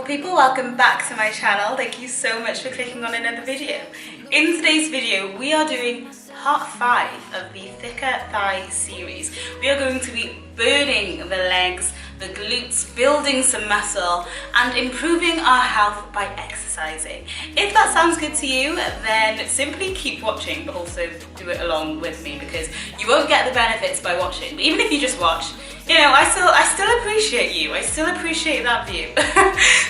people, welcome back to my channel. Thank you so much for clicking on another video. In today's video, we are doing part 5 of the Thicker Thigh series. We are going to be burning the legs, the glutes, building some muscle and improving our health by exercising. If that sounds good to you, then simply keep watching, but also do it along with me because you won't get the benefits by watching. But even if you just watch, you know, I still appreciate you. I still appreciate that view.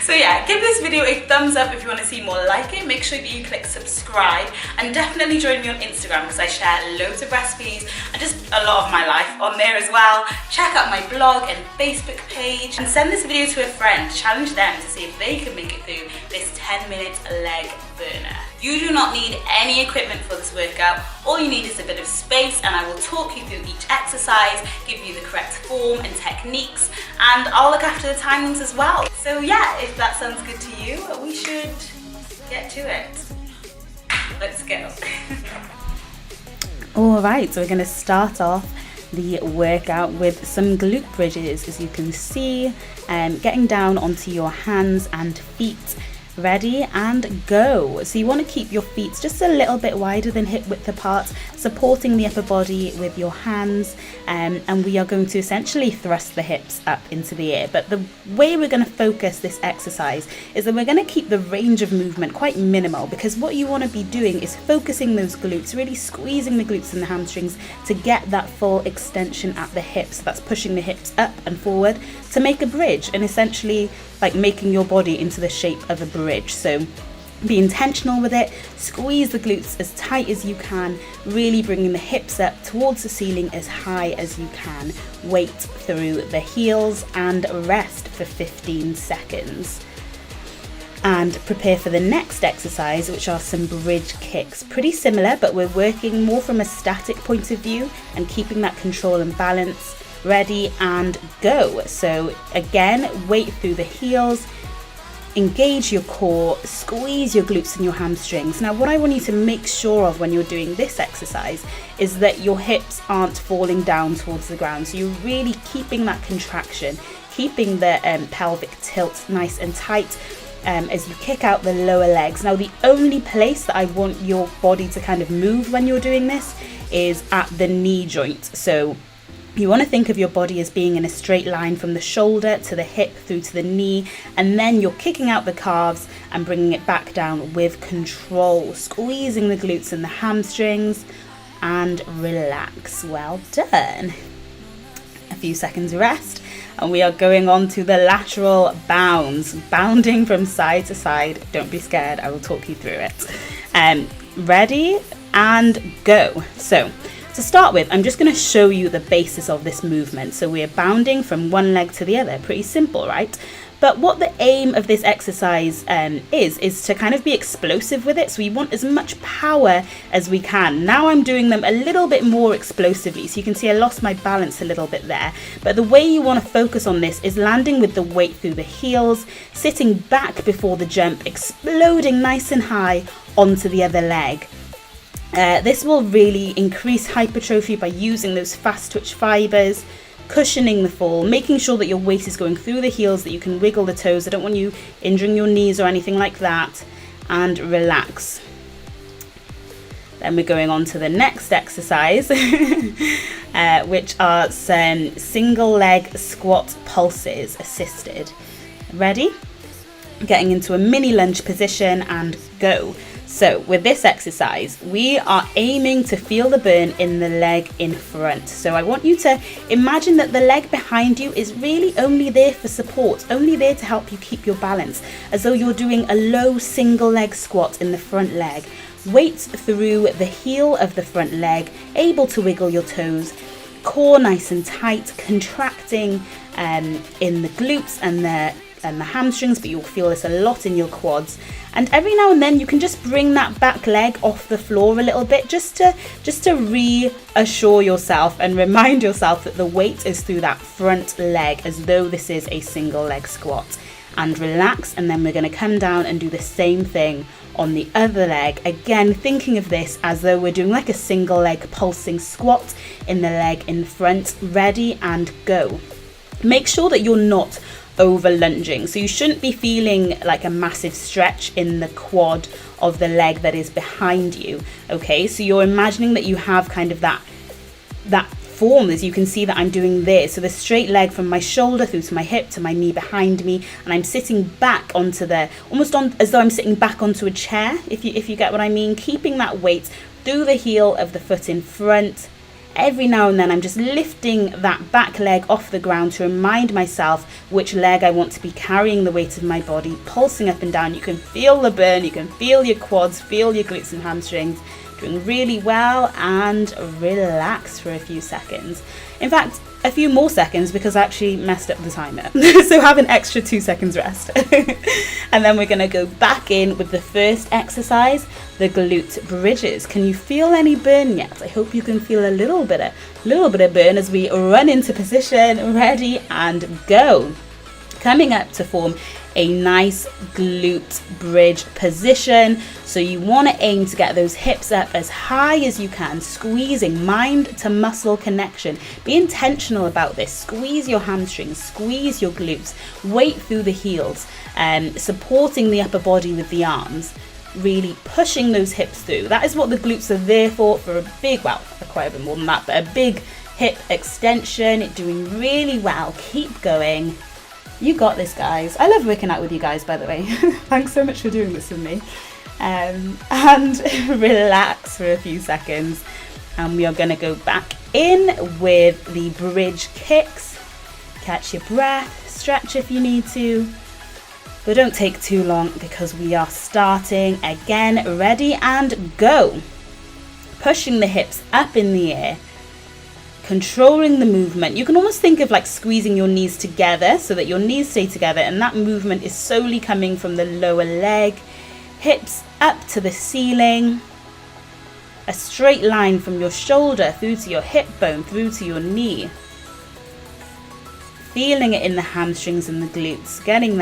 So yeah, give this video a thumbs up if you want to see more like it. Make sure that you click subscribe and definitely join me on Instagram because I share loads of recipes and just a lot of my life on there as well. Check out my blog and Facebook page and send this video to a friend. Challenge them to see if they can make it through this 10-minute leg burner. You do not need any equipment for this workout. All you need is a bit of space, and I will talk you through each exercise, give you the correct form and techniques, and I'll look after the timings as well. So yeah, if that sounds good to you, we should get to it. Let's go. Alright, so we're going to start off the workout with some glute bridges, as you can see, getting down onto your hands and feet. Ready and go. So you want to keep your feet just a little bit wider than hip width apart, supporting the upper body with your hands, and we are going to essentially thrust the hips up into the air. But the way we're going to focus this exercise is that we're going to keep the range of movement quite minimal, because what you want to be doing is focusing those glutes, really squeezing the glutes and the hamstrings to get that full extension at the hips. That's pushing the hips up and forward to make a bridge, and essentially like making your body into the shape of a bridge. So be intentional with it, squeeze the glutes as tight as you can, really bringing the hips up towards the ceiling as high as you can. Weight through the heels and rest for 15 seconds. And prepare for the next exercise, which are some bridge kicks. Pretty similar, but we're working more from a static point of view and keeping that control and balance. Ready and go. So again, weight through the heels, engage your core, squeeze your glutes and your hamstrings. Now what I want you to make sure of when you're doing this exercise is that your hips aren't falling down towards the ground. So you're really keeping that contraction, keeping the pelvic tilt nice and tight as you kick out the lower legs. Now the only place that I want your body to kind of move when you're doing this is at the knee joint. So you want to think of your body as being in a straight line from the shoulder to the hip through to the knee, and then you're kicking out the calves and bringing it back down with control, squeezing the glutes and the hamstrings, and relax. Well done. A few seconds rest, and we are going on to the lateral bounds, bounding from side to side. Don't be scared, I will talk you through it. Ready and go. So to start with, I'm just going to show you the basis of this movement. So we're bounding from one leg to the other. Pretty simple, right? But what the aim of this exercise is to kind of be explosive with it. So we want as much power as we can. Now I'm doing them a little bit more explosively. So you can see I lost my balance a little bit there. But the way you want to focus on this is landing with the weight through the heels, sitting back before the jump, exploding nice and high onto the other leg. This will really increase hypertrophy by using those fast twitch fibers, cushioning the fall, making sure that your weight is going through the heels, that you can wiggle the toes. I don't want you injuring your knees or anything like that. And relax. Then we're going on to the next exercise, which are some single leg squat pulses assisted. Ready? Getting into a mini lunge position and go. So with this exercise, we are aiming to feel the burn in the leg in front. So I want you to imagine that the leg behind you is really only there for support, only there to help you keep your balance, as though you're doing a low single leg squat in the front leg. Weight through the heel of the front leg, able to wiggle your toes, core nice and tight, contracting in the glutes and the hamstrings, but you'll feel this a lot in your quads. And every now and then you can just bring that back leg off the floor a little bit, just to reassure yourself and remind yourself that the weight is through that front leg, as though this is a single leg squat. And relax, and then we're going to come down and do the same thing on the other leg. Again, thinking of this as though we're doing like a single leg pulsing squat in the leg in front. Ready and go. Make sure that you're not over lunging. So you shouldn't be feeling like a massive stretch in the quad of the leg that is behind you. Okay, so you're imagining that you have kind of that form, as you can see that I'm doing this. So the straight leg from my shoulder through to my hip to my knee behind me, and I'm sitting back onto the, almost on as though I'm sitting back onto a chair, if you get what I mean, keeping that weight through the heel of the foot in front. Every now and then I'm just lifting that back leg off the ground to remind myself which leg I want to be carrying the weight of my body, pulsing up and down. You can feel the burn, you can feel your quads, feel your glutes and hamstrings. Doing really well, and relax for a few seconds. In fact, a few more seconds, because I actually messed up the timer. So have an extra 2 seconds rest. And then we're gonna go back in with the first exercise, the glute bridges. Can you feel any burn yet? I hope you can feel a little bit of burn as we run into position, ready and go. Coming up to form a nice glute bridge position. So you want to aim to get those hips up as high as you can, squeezing, mind to muscle connection. Be intentional about this. Squeeze your hamstrings, squeeze your glutes, weight through the heels, supporting the upper body with the arms, really pushing those hips through. That is what the glutes are there for a big, well, quite a bit more than that, but a big hip extension. Doing really well. Keep going. You got this, guys. I love working out with you guys, by the way. Thanks so much for doing this with me. And relax for a few seconds. And we are going to go back in with the bridge kicks. Catch your breath, stretch if you need to. But don't take too long, because we are starting again. Ready and go. Pushing the hips up in the air. Controlling the movement. You can almost think of like squeezing your knees together so that your knees stay together, and that movement is solely coming from the lower leg. Hips up to the ceiling. A straight line from your shoulder through to your hip bone, through to your knee. Feeling it in the hamstrings and the glutes. Getting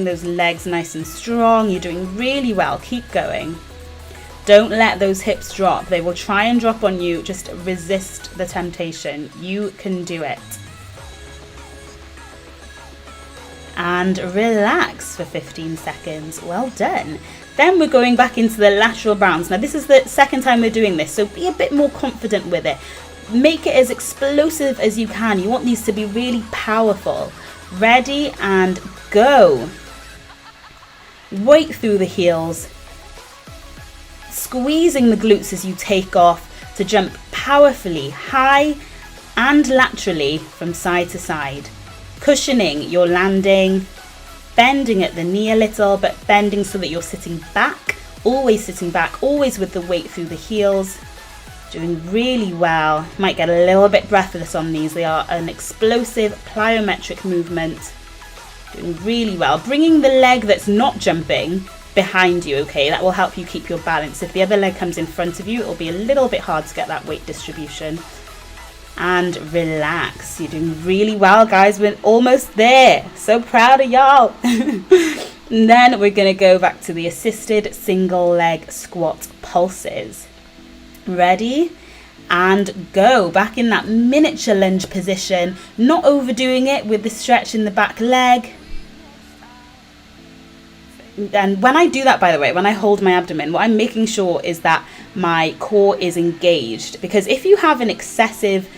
those legs nice and strong. You're doing really well. Keep going. Don't let those hips drop. They will try and drop on you. Just resist the temptation. You can do it. And relax for 15 seconds. Well done. Then we're going back into the lateral bounce. Now this is the second time we're doing this, so be a bit more confident with it. Make it as explosive as you can. You want these to be really powerful. Ready and go. Weight through the heels. Squeezing the glutes as you take off to jump powerfully high and laterally from side to side. Cushioning your landing, bending at the knee a little, but bending so that you're sitting back, always with the weight through the heels. Doing really well. Might get a little bit breathless on these. They are an explosive plyometric movement. Doing really well. Bringing the leg that's not jumping behind you, okay? That will help you keep your balance. If the other leg comes in front of you, it'll be a little bit hard to get that weight distribution. And relax. You're doing really well, guys. We're almost there. So proud of y'all. And then we're going to go back to the assisted single leg squat pulses. Ready and go. Back in that miniature lunge position, not overdoing it with the stretch in the back leg. And when I do that, by the way, when I hold my abdomen, what I'm making sure is that my core is engaged, because if you have an excessive,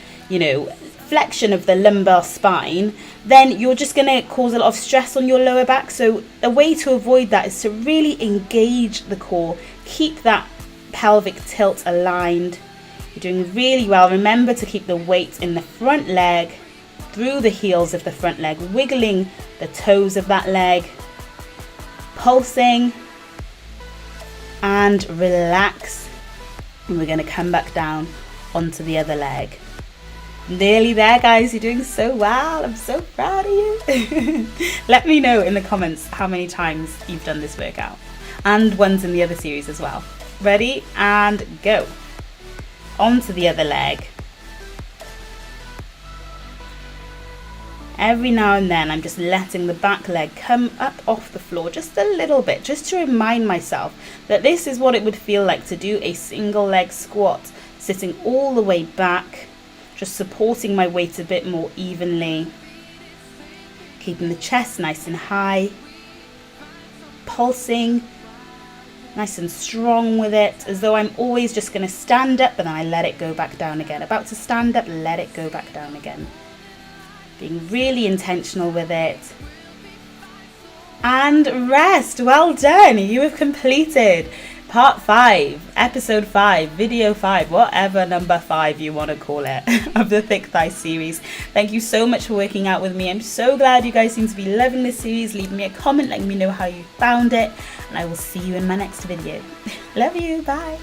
flexion of the lumbar spine, then you're just going to cause a lot of stress on your lower back. So a way to avoid that is to really engage the core, keep that pelvic tilt aligned. You're doing really well. Remember to keep the weight in the front leg, through the heels of the front leg, wiggling the toes of that leg, pulsing, and relax. And we're going to come back down onto the other leg. Nearly there, guys. You're doing so well. I'm so proud of you. Let me know in the comments how many times you've done this workout, and ones in the other series as well. Ready and go. Onto the other leg. Every now and then I'm just letting the back leg come up off the floor just a little bit, just to remind myself that this is what it would feel like to do a single leg squat, sitting all the way back, just supporting my weight a bit more evenly. keeping the chest nice and high, pulsing, nice and strong with it, as though I'm always just going to stand up, but then I let it go back down again. About to stand up, let it go back down again. Being really intentional with it. And rest. Well done. You have completed part 5, episode 5, video 5, whatever number 5 you want to call it, of the Thick Thigh series. Thank you so much for working out with me. I'm so glad you guys seem to be loving this series. Leave me a comment, letting me know how you found it, and I will see you in my next video. Love you. Bye.